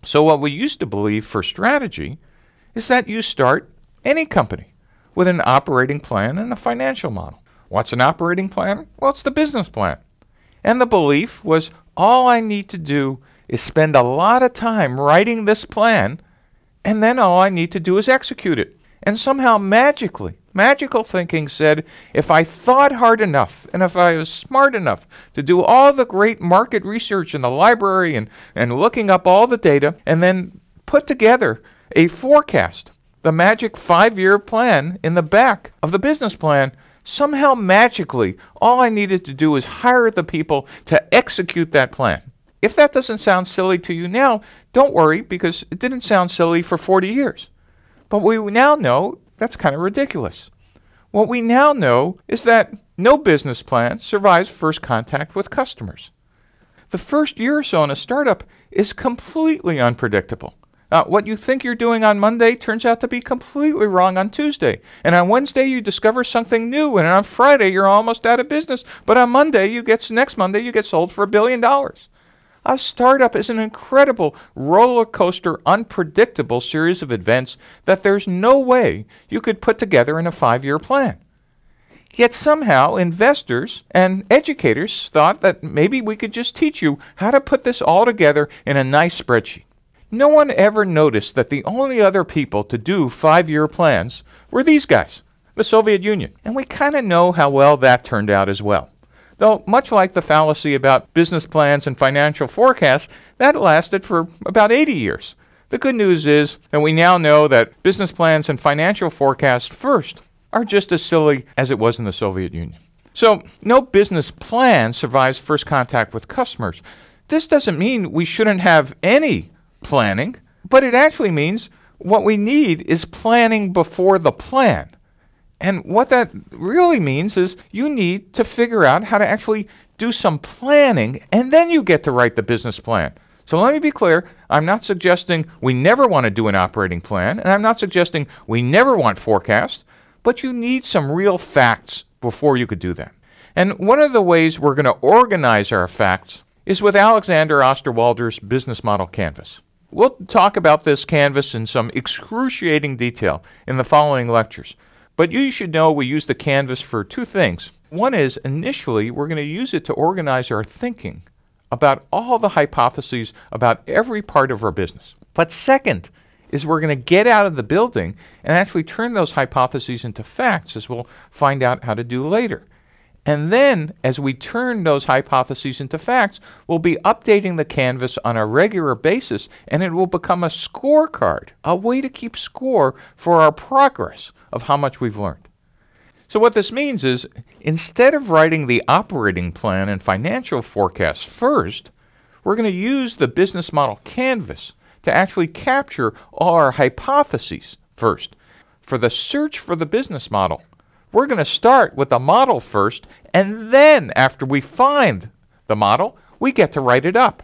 So what we used to believe for strategy is that you start any company with an operating plan and a financial model. What's an operating plan? Well, it's the business plan. And the belief was all I need to do is spend a lot of time writing this plan, and then all I need to do is execute it. And somehow magical thinking said if I thought hard enough and if I was smart enough to do all the great market research in the library and looking up all the data and then put together a forecast, the magic 5-year plan in the back of the business plan, somehow magically all I needed to do is hire the people to execute that plan. If that doesn't sound silly to you now, don't worry, because it didn't sound silly for 40 years. But we now know that's kind of ridiculous. What we now know is that no business plan survives first contact with customers. The first year or so in a startup is completely unpredictable. What you think you're doing on Monday turns out to be completely wrong on Tuesday. And on Wednesday, you discover something new. And on Friday, you're almost out of business. But on next Monday, you get sold for $1 billion. A startup is an incredible roller coaster, unpredictable series of events that there's no way you could put together in a 5-year plan. Yet somehow investors and educators thought that maybe we could just teach you how to put this all together in a nice spreadsheet. No one ever noticed that the only other people to do 5-year plans were these guys, the Soviet Union. And we kind of know how well that turned out as well. Though, much like the fallacy about business plans and financial forecasts, that lasted for about 80 years. The good news is that we now know that business plans and financial forecasts first are just as silly as it was in the Soviet Union. So, no business plan survives first contact with customers. This doesn't mean we shouldn't have any planning, but it actually means what we need is planning before the plan. And what that really means is you need to figure out how to actually do some planning, and then you get to write the business plan. So let me be clear, I'm not suggesting we never want to do an operating plan, and I'm not suggesting we never want forecasts, but you need some real facts before you could do that. And one of the ways we're going to organize our facts is with Alexander Osterwalder's business model canvas. We'll talk about this canvas in some excruciating detail in the following lectures. But you should know we use the canvas for two things. One is, initially, we're going to use it to organize our thinking about all the hypotheses about every part of our business. But second is we're going to get out of the building and actually turn those hypotheses into facts, as we'll find out how to do later. And then, as we turn those hypotheses into facts, we'll be updating the canvas on a regular basis, and it will become a scorecard, a way to keep score for our progress of how much we've learned. So what this means is, instead of writing the operating plan and financial forecast first, we're going to use the business model canvas to actually capture all our hypotheses first. For the search for the business model, we're going to start with the model first, and then after we find the model, we get to write it up.